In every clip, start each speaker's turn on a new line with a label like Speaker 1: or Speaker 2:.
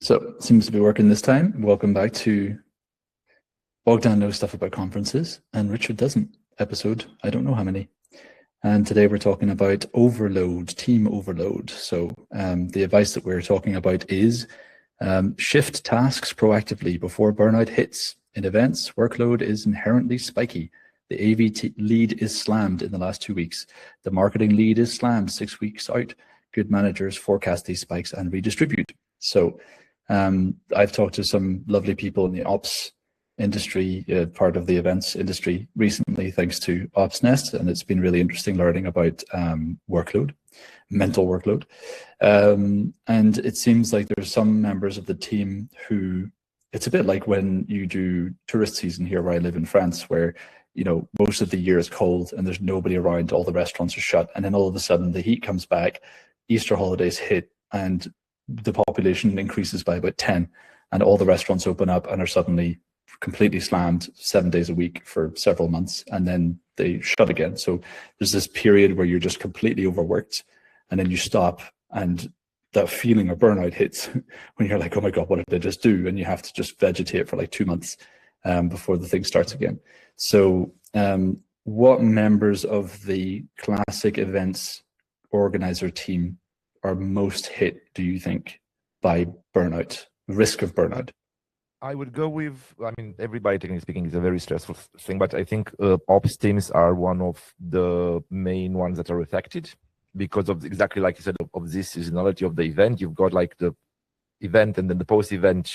Speaker 1: So it seems to be working this time. Welcome back to Bogdan knows stuff about conferences and Richard doesn't episode. I don't know how many. And today we're talking about overload, team overload. So the advice that we're talking about is shift tasks proactively before burnout hits. In events, workload is inherently spiky. The AV lead is slammed in the last 2 weeks. The marketing lead is slammed 6 weeks out. Good managers forecast these spikes and redistribute. So I've talked to some lovely people in the ops industry, part of the events industry recently, thanks to OpsNest, and it's been really interesting learning about workload, mental workload. And it seems like there's some members of the team who, it's a bit like when you do tourist season here where I live in France, where most of the year is cold and there's nobody around, all the restaurants are shut, and then all of a sudden the heat comes back, Easter holidays hit, and the population increases by about 10, and all the restaurants open up and are suddenly completely slammed 7 days a week for several months, and then they shut again. So there's this period where you're just completely overworked, and then you stop, and that feeling of burnout hits when you're like, oh my God, what did I just do? And you have to just vegetate for like 2 months before the thing starts again. So what members of the classic events organizer team are most hit, do you think, by burnout, risk of burnout?
Speaker 2: I would go with, everybody technically speaking is a very stressful thing, but I think ops teams are one of the main ones that are affected because of exactly like you said, of this seasonality of the event. You've got like the event and then the post-event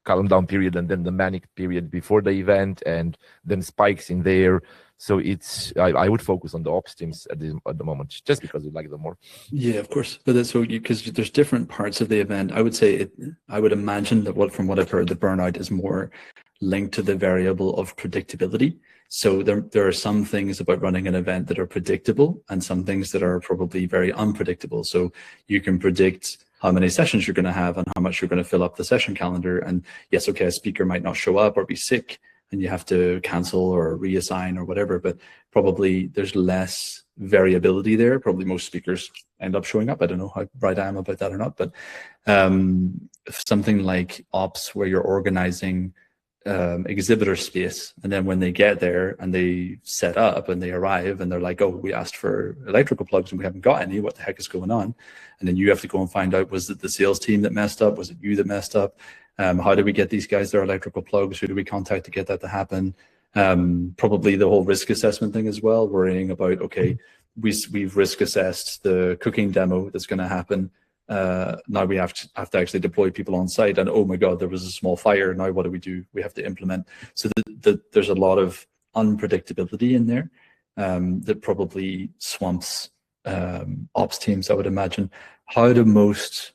Speaker 2: calm down period and then the manic period before the event and then spikes in there. So it's I would focus on the ops teams at the moment, just because we like them more.
Speaker 1: Yeah, of course. But that's so because there's different parts of the event. I would say I would imagine that from what I've heard, the burnout is more linked to the variable of predictability. So there are some things about running an event that are predictable and some things that are probably very unpredictable. So you can predict how many sessions you're going to have and how much you're going to fill up the session calendar. And yes, okay, a speaker might not show up or be sick, and you have to cancel or reassign or whatever, but probably there's less variability there. Probably most speakers end up showing up. I don't know how right I am about that or not, but something like ops where you're organizing exhibitor space, and then when they get there and they set up and they arrive and they're like, oh, we asked for electrical plugs and we haven't got any, what the heck is going on? And then you have to go and find out, was it the sales team that messed up? Was it you that messed up? How do we get these guys their electrical plugs? Who do we contact to get that to happen? Probably the whole risk assessment thing as well, worrying about, okay, we've risk assessed the cooking demo that's going to happen. Now we have to actually deploy people on site, and oh my God, there was a small fire. Now what do? We have to implement. So there's a lot of unpredictability in there that probably swamps ops teams, I would imagine. How do most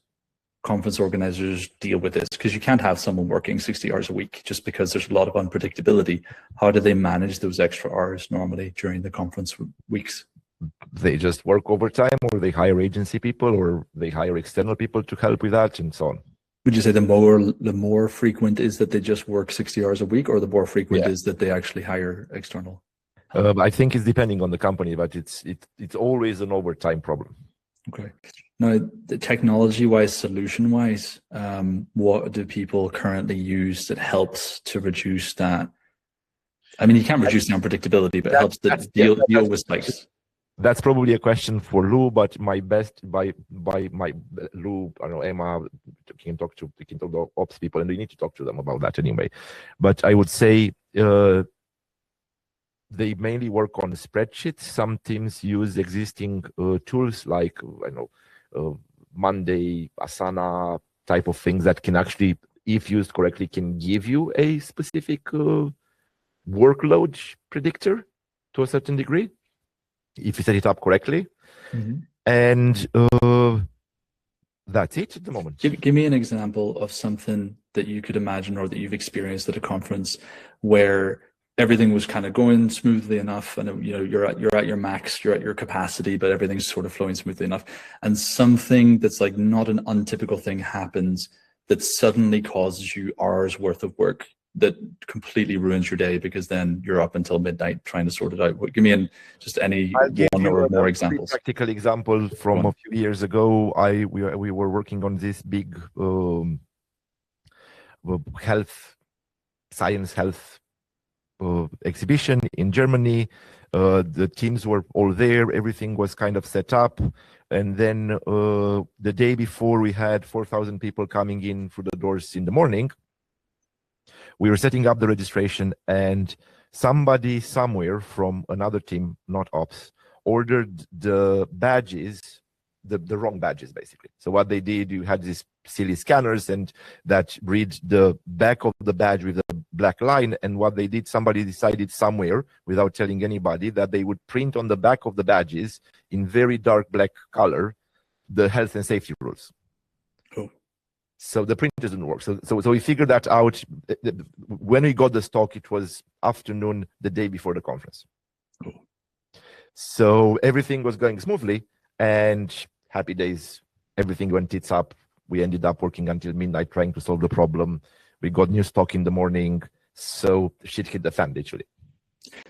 Speaker 1: conference organizers deal with this? Because you can't have someone working 60 hours a week just because there's a lot of unpredictability. How do they manage those extra hours normally during the conference weeks?
Speaker 2: They just work overtime, or they hire agency people, or they hire external people to help with that, and so on.
Speaker 1: Would you say the more frequent is that they just work 60 hours a week, or the more frequent is that they actually hire external help?
Speaker 2: I think it's depending on the company, but it's always an overtime problem.
Speaker 1: Okay. Now, the technology-wise, solution-wise, what do people currently use that helps to reduce that? I mean, you can't reduce the unpredictability, but it helps to deal with spikes.
Speaker 2: That's probably a question for Lou, but my best by my Lou, I don't know, Emma can talk to the ops people, and we need to talk to them about that anyway. But I would say they mainly work on spreadsheets. Some teams use existing tools like Monday, Asana type of things that can actually, if used correctly, can give you a specific workload predictor to a certain degree, if you set it up correctly.
Speaker 1: Mm-hmm.
Speaker 2: And that's it at the moment.
Speaker 1: Give me an example of something that you could imagine or that you've experienced at a conference where everything was kind of going smoothly enough, and you're at your max, you're at your capacity, but everything's sort of flowing smoothly enough, and something that's like not an untypical thing happens that suddenly causes you hours worth of work that completely ruins your day, because then you're up until midnight trying to sort it out. Give me just any one or more examples.
Speaker 2: Practical example from a few years ago. We were working on this big science health exhibition in Germany. The teams were all there. Everything was kind of set up. And then the day before, we had 4,000 people coming in through the doors in the morning. We were setting up the registration, and somebody somewhere from another team, not ops, ordered the badges, the wrong badges, basically. So what they did, you had these silly scanners and that read the back of the badge with a black line. And what they did, somebody decided somewhere, without telling anybody, that they would print on the back of the badges in very dark black color the health and safety rules.
Speaker 1: Cool.
Speaker 2: So the printers didn't work. So we figured that out. When we got the stock, it was afternoon the day before the conference.
Speaker 1: Cool.
Speaker 2: So everything was going smoothly, and happy days. Everything went tits up. We ended up working until midnight trying to solve the problem. We got new stock in the morning. So shit hit the fan, literally.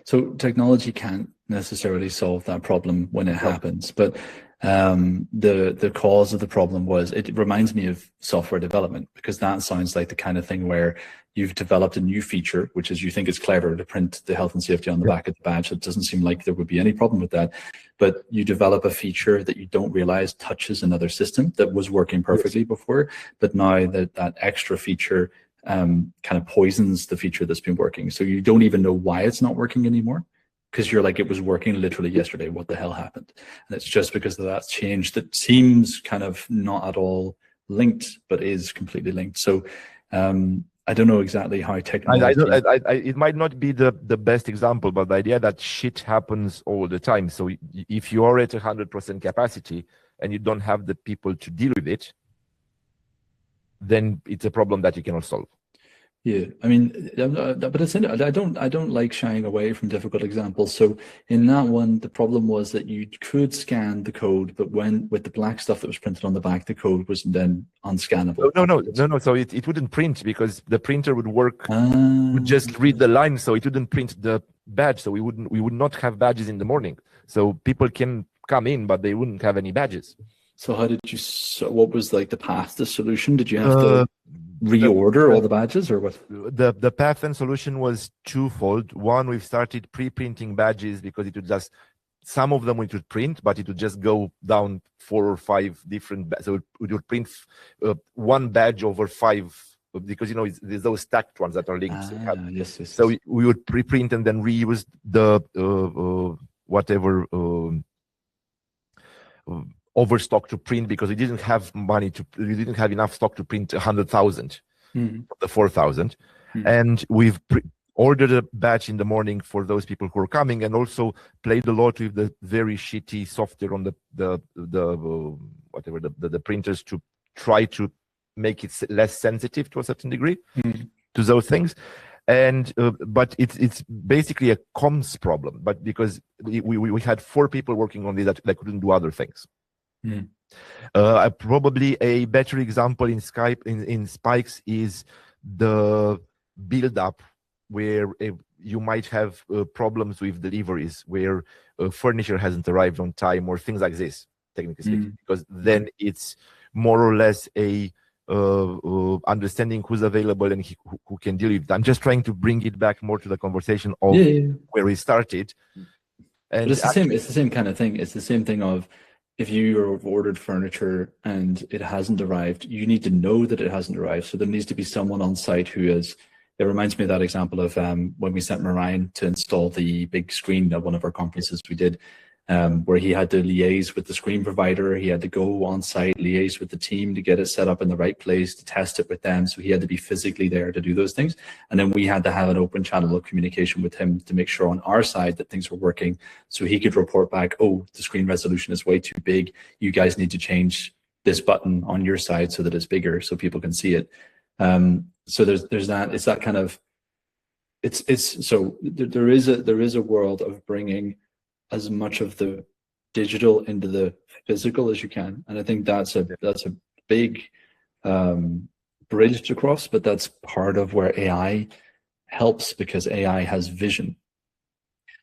Speaker 1: So technology can't necessarily solve that problem when it happens, but the cause of the problem was, it reminds me of software development, because that sounds like the kind of thing where you've developed a new feature, which is, you think it's clever to print the health and safety on the back of the badge. It doesn't seem like there would be any problem with that, but you develop a feature that you don't realize touches another system that was working perfectly before, but now that extra feature kind of poisons the feature that's been working. So you don't even know why it's not working anymore, because you're like, it was working literally yesterday. What the hell happened? And it's just because of that change that seems kind of not at all linked, but is completely linked. So I don't know exactly how technology...
Speaker 2: It might not be the best example, but the idea that shit happens all the time. So if you are at 100% capacity and you don't have the people to deal with it, then it's a problem that you cannot solve.
Speaker 1: Yeah, I mean, but it's I don't like shying away from difficult examples. So in that one, the problem was that you could scan the code, but with the black stuff that was printed on the back, the code was then unscannable.
Speaker 2: No. So it wouldn't print, because the printer would work, would just read the line, so it wouldn't print the badge. So we would not have badges in the morning. So people can come in, but they wouldn't have any badges.
Speaker 1: So how did you? So what was like the path to solution? Did you have to reorder all the badges, or what?
Speaker 2: The path and solution was twofold. One, we've started pre-printing badges, because it would just, some of them we would print, but it would just go down 4 or 5 different. So it would print one badge over 5, because there's those stacked ones that are linked.
Speaker 1: Yes.
Speaker 2: So we would pre-print and then reuse the whatever. Overstock to print, because we didn't have we didn't have enough stock to print 100,000 the 4,000. And we've ordered a batch in the morning for those people who are coming, and also played a lot with the very shitty software on the printers to try to make it less sensitive to a certain degree to those things. And but it's basically a comms problem, but because we had 4 people working on this that couldn't do other things. Probably a better example in spikes is the build-up, where you might have problems with deliveries, where furniture hasn't arrived on time, or things like this, technically speaking, because then it's more or less a understanding who's available and who can deal with it. I'm just trying to bring it back more to the conversation of where we started. And
Speaker 1: but it's the same kind of thing. It's the same thing of, if you have ordered furniture and it hasn't arrived, you need to know that it hasn't arrived. So there needs to be someone on site who is. It reminds me of that example of when we sent Mariah to install the big screen at one of our conferences we did, where he had to liaise with the screen provider. He had to go on site, liaise with the team to get it set up in the right place, to test it with them. So he had to be physically there to do those things. And then we had to have an open channel of communication with him to make sure on our side that things were working. So he could report back, oh, the screen resolution is way too big. You guys need to change this button on your side so that it's bigger so people can see it. So there's that. It's that kind of, so there is a world of bringing as much of the digital into the physical as you can, and I think that's a big bridge to cross. But that's part of where AI helps, because AI has vision.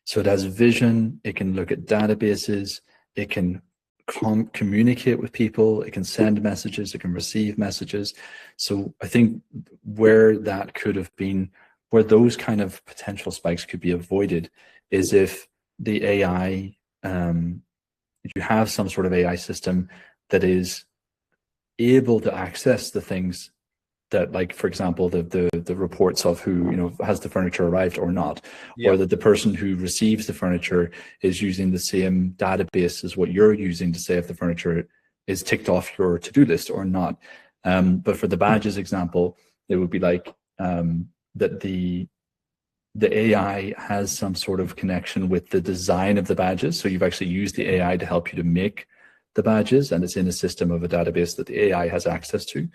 Speaker 1: So it has vision. It can look at databases. It can communicate with people, it can send messages, it can receive messages. So I think where that could have been, where those kind of potential spikes could be avoided is if the AI, you have some sort of AI system that is able to access the things that, like, for example, the reports of who, you know, has the furniture arrived or not, or that the person who receives the furniture is using the same database as what you're using to say if the furniture is ticked off your to-do list or not. But for the badges example, it would be like that the AI has some sort of connection with the design of the badges. So you've actually used the AI to help you to make the badges, and it's in a system of a database that the AI has access to.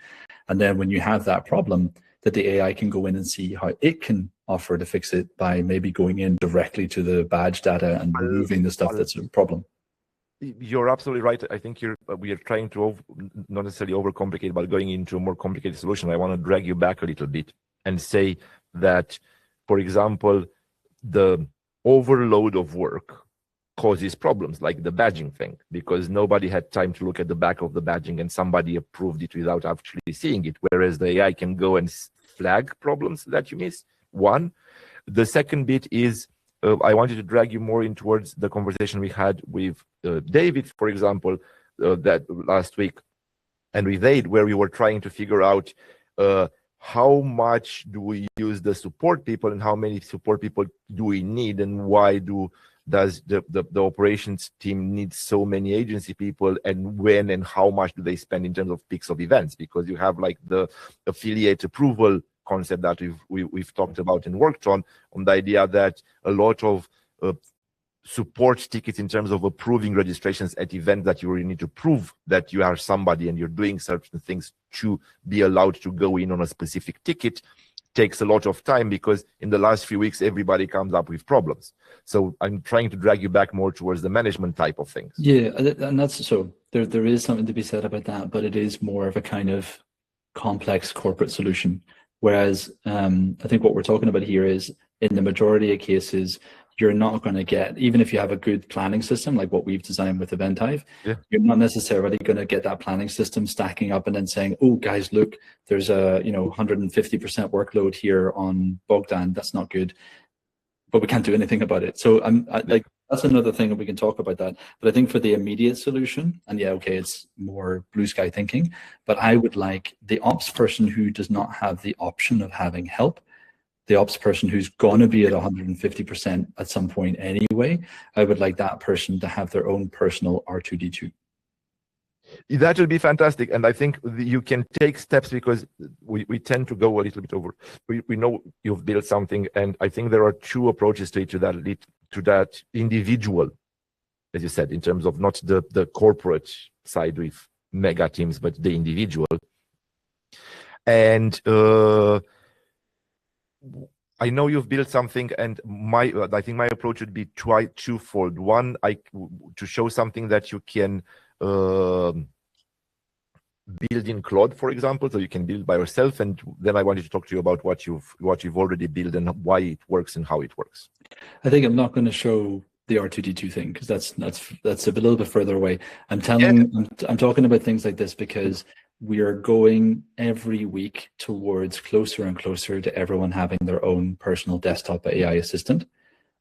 Speaker 1: And then when you have that problem, that the AI can go in and see how it can offer to fix it by maybe going in directly to the badge data and removing the stuff that's a problem.
Speaker 2: You're absolutely right. I think we are trying to not necessarily overcomplicate, but going into a more complicated solution. I want to drag you back a little bit and say that, for example, the overload of work causes problems, like the badging thing, because nobody had time to look at the back of the badging and somebody approved it without actually seeing it, whereas the AI can go and flag problems that you miss. One. The second bit is, I wanted to drag you more in towards the conversation we had with David, for example, that last week, and with Aid, where we were trying to figure out how much do we use the support people and how many support people do we need, and why does the operations team need so many agency people, and when and how much do they spend in terms of peaks of events? Because you have like the affiliate approval concept that we've talked about and worked on the idea that a lot of support tickets in terms of approving registrations at events that you really need to prove that you are somebody and you're doing certain things to be allowed to go in on a specific ticket takes a lot of time, because in the last few weeks everybody comes up with problems. So I'm trying to drag you back more towards the management type of things.
Speaker 1: Yeah, and that's so there is something to be said about that, but it is more of a kind of complex corporate solution. Whereas I think what we're talking about here is, in the majority of cases, you're not going to get, even if you have a good planning system like what we've designed with Event Hive, you're not necessarily going to get that planning system stacking up and then saying, oh guys, look, there's a 150% workload here on Bogdan. That's not good, but we can't do anything about it. So like, that's another thing, and we can talk about that. But I think for the immediate solution, and yeah, okay, it's more blue sky thinking, but I would like the ops person who does not have the option of having help, the ops person who's going to be at 150% at some point anyway, I would like that person to have their own personal R2D2.
Speaker 2: That will be fantastic. And I think you can take steps, because we tend to go a little bit over. We know you've built something, and I think there are two approaches to that individual, as you said, in terms of not the corporate side with mega teams, but the individual. And I know you've built something, and I think my approach would be twofold. One, to show something that you can build in Claude, for example, so you can build by yourself, and then I wanted to talk to you about what you've already built and why it works and how it works.
Speaker 1: I think I'm not going to show the R2D2 thing, because that's a little bit further away. I'm talking about things like this because we are going every week towards closer and closer to everyone having their own personal desktop AI assistant.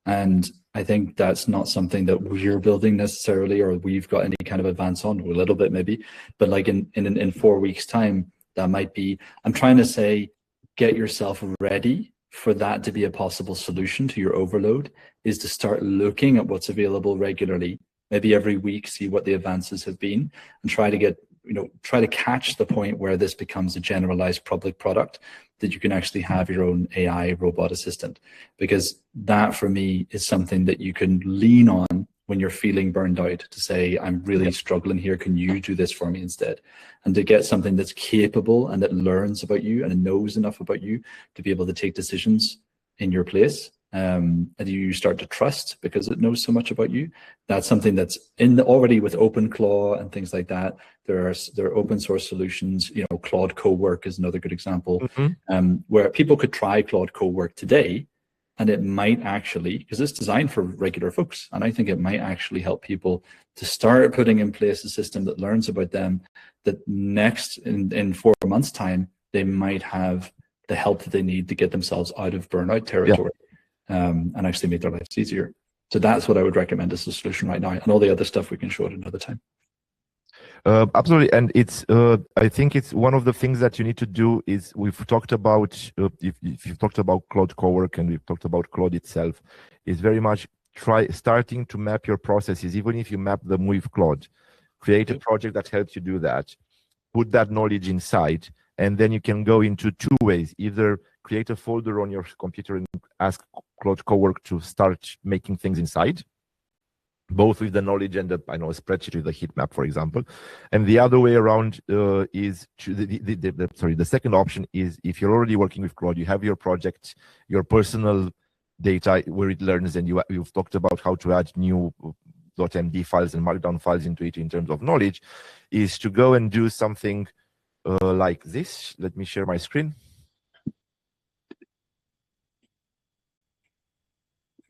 Speaker 1: And I think that's not something that we're building necessarily, or we've got any kind of advance on, a little bit maybe, but like in 4 weeks' time, that might be, I'm trying to say, get yourself ready for that to be a possible solution to your overload, is to start looking at what's available regularly, maybe every week, see what the advances have been, and try to catch the point where this becomes a generalized public product, that you can actually have your own AI robot assistant. Because that, for me, is something that you can lean on when you're feeling burned out, to say, I'm really struggling here, can you do this for me instead? And to get something that's capable and that learns about you and knows enough about you to be able to take decisions in your place, and you start to trust because it knows so much about you. That's something that's already with OpenClaw and things like that. There are open source solutions. Claude Co-work is another good example, where people could try Claude Co-work today And it might actually, because it's designed for regular folks, and I think it might actually help people to start putting in place a system that learns about them, that next in 4 months' time, they might have the help that they need to get themselves out of burnout territory, and actually make their lives easier. So that's what I would recommend as a solution right now. And all the other stuff we can show at another time.
Speaker 2: Absolutely, and it's I think it's one of the things that you need to do is we've talked about if you've talked about Claude Cowork and we've talked about Claude itself, is very much starting to map your processes, even if you map them with Claude. Create a project that helps you do that, put that knowledge inside, and then you can go into 2 ways. Either create a folder on your computer and ask Claude Cowork to start making things inside, both with the knowledge and a spreadsheet with a heat map, for example. And the other way around is the second option is, if you're already working with Claude, you have your project, your personal data where it learns, and you've talked about how to add new .md files and markdown files into it in terms of knowledge, is to go and do something like this. Let me share my screen.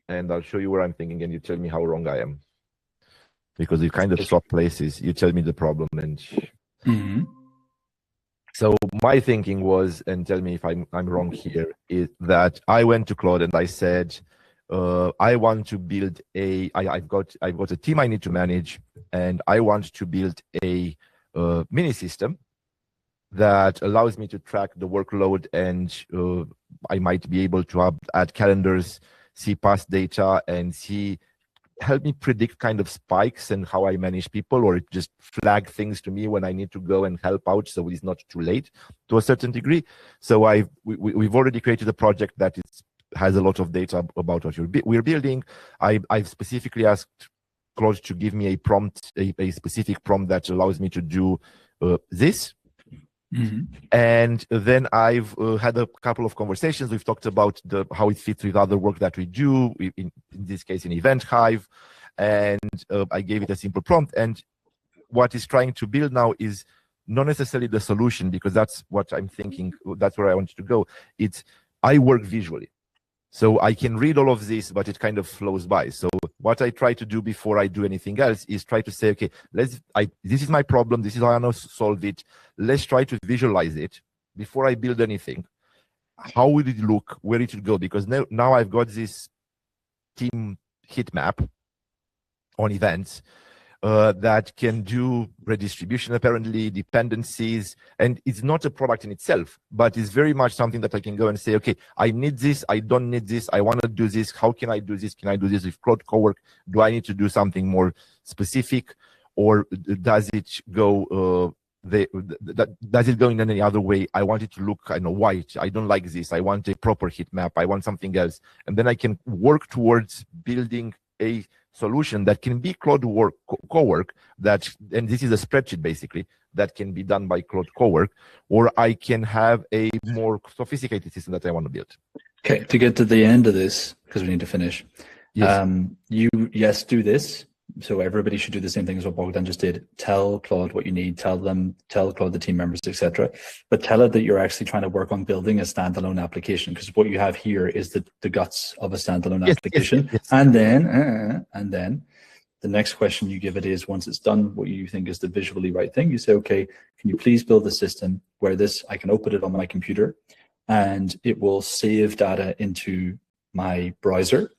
Speaker 2: And I'll show you where I'm thinking, and you tell me how wrong I am. Because you kind of swap places. You tell me the problem, and so my thinking was, and tell me if I'm wrong here, is that I went to Claude and I said, I want to build I've got a team I need to manage, and I want to build a mini system that allows me to track the workload, and I might be able to add calendars, see past data, and help me predict kind of spikes and how I manage people, or just flag things to me when I need to go and help out, so it's not too late to a certain degree. So we've already created a project that has a lot of data about what we're building. I've specifically asked Claude to give me a prompt, a specific prompt that allows me to do this. And then I've had a couple of conversations. We've talked about how it fits with other work that we do, in this case in Event Hive, and I gave it a simple prompt. And what it's trying to build now is not necessarily the solution, because that's what I'm thinking, that's where I want to go. I work visually. So I can read all of this, but it kind of flows by. So what I try to do before I do anything else is try to say, okay, this is my problem. This is how I know to solve it. Let's try to visualize it before I build anything. How will it look? Where it will go? Because now I've got this team heat map on events that can do redistribution, apparently, dependencies, and it's not a product in itself, but it's very much something that I can go and say, okay, I need this, I don't need this, I want to do this, how can I do this? Can I do this with Claude Cowork? Do I need to do something more specific, or does it go does it go in any other way? I want it to look white. I don't like this. I want a proper heat map. I want something else. And then I can work towards building a solution that can be Claude Cowork, and this is a spreadsheet basically that can be done by Claude Cowork, or I can have a more sophisticated system that I want to build.
Speaker 1: Okay, to get to the end of this, because we need to finish.
Speaker 2: Yes.
Speaker 1: Do this. So everybody should do the same thing as what Bogdan just did. Tell Claude what you need, tell Claude the team members, etc. But tell it that you're actually trying to work on building a standalone application, because what you have here is the guts of a standalone application.
Speaker 2: Yes.
Speaker 1: And then the next question you give it is, once it's done what you think is the visually right thing, you say, okay, can you please build a system where I can open it on my computer and it will save data into my browser,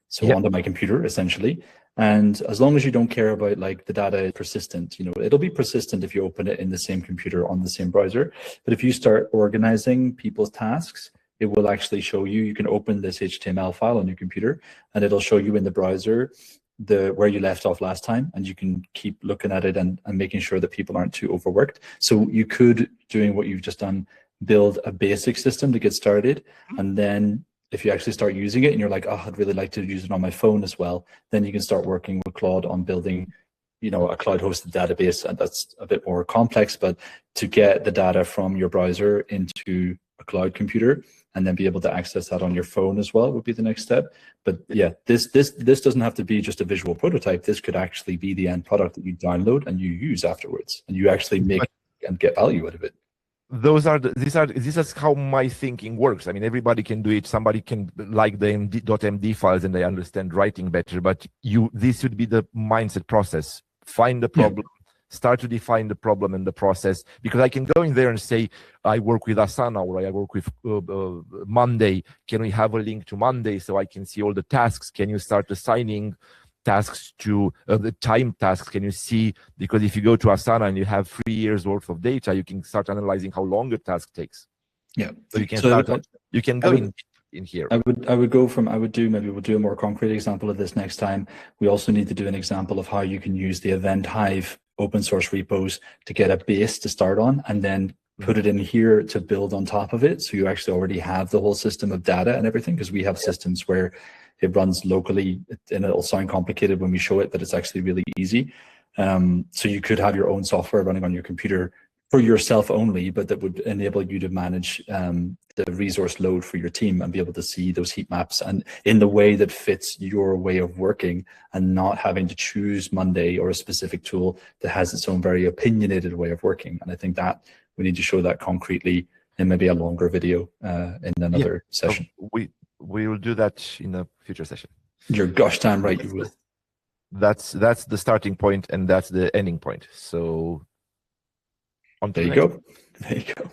Speaker 1: so onto my computer essentially. And as long as you don't care about the data is persistent, it'll be persistent if you open it in the same computer on the same browser. But if you start organizing people's tasks, it will actually show you can open this HTML file on your computer, and it'll show you in the browser where you left off last time, and you can keep looking at it and making sure that people aren't too overworked. So you could, doing what you've just done, build a basic system to get started, and then if you actually start using it and you're like, oh, I'd really like to use it on my phone as well, then you can start working with Claude on building, a cloud hosted database. And that's a bit more complex, but to get the data from your browser into a cloud computer and then be able to access that on your phone as well would be the next step. But yeah, this doesn't have to be just a visual prototype. This could actually be the end product that you download and you use afterwards, and you actually make and get value out of it.
Speaker 2: This is how my thinking works. I mean, everybody can do it. Somebody can like the .md files and they understand writing better, but this should be the mindset process. Find the problem, start to define the problem and the process, because I can go in there and say, I work with Asana or I work with Monday. Can we have a link to Monday so I can see all the tasks? Can you start assigning tasks to the time tasks? Can you see, because if you go to Asana and you have 3 years worth of data, you can start analyzing how long a task takes.
Speaker 1: Yeah.
Speaker 2: So you can you can go in here.
Speaker 1: We'll do a more concrete example of this next time. We also need to do an example of how you can use the Event Hive open source repos to get a base to start on, and then put it in here to build on top of it. So you actually already have the whole system of data and everything, because we have systems where it runs locally and it'll sound complicated when we show it, but it's actually really easy. So you could have your own software running on your computer for yourself only, but that would enable you to manage the resource load for your team and be able to see those heat maps and in the way that fits your way of working, and not having to choose Monday or a specific tool that has its own very opinionated way of working. And I think that we need to show that concretely in maybe a longer video in another session.
Speaker 2: We will do that in a future session.
Speaker 1: You're gosh damn right you will.
Speaker 2: That's the starting point and that's the ending point. So
Speaker 1: there you go. There you go.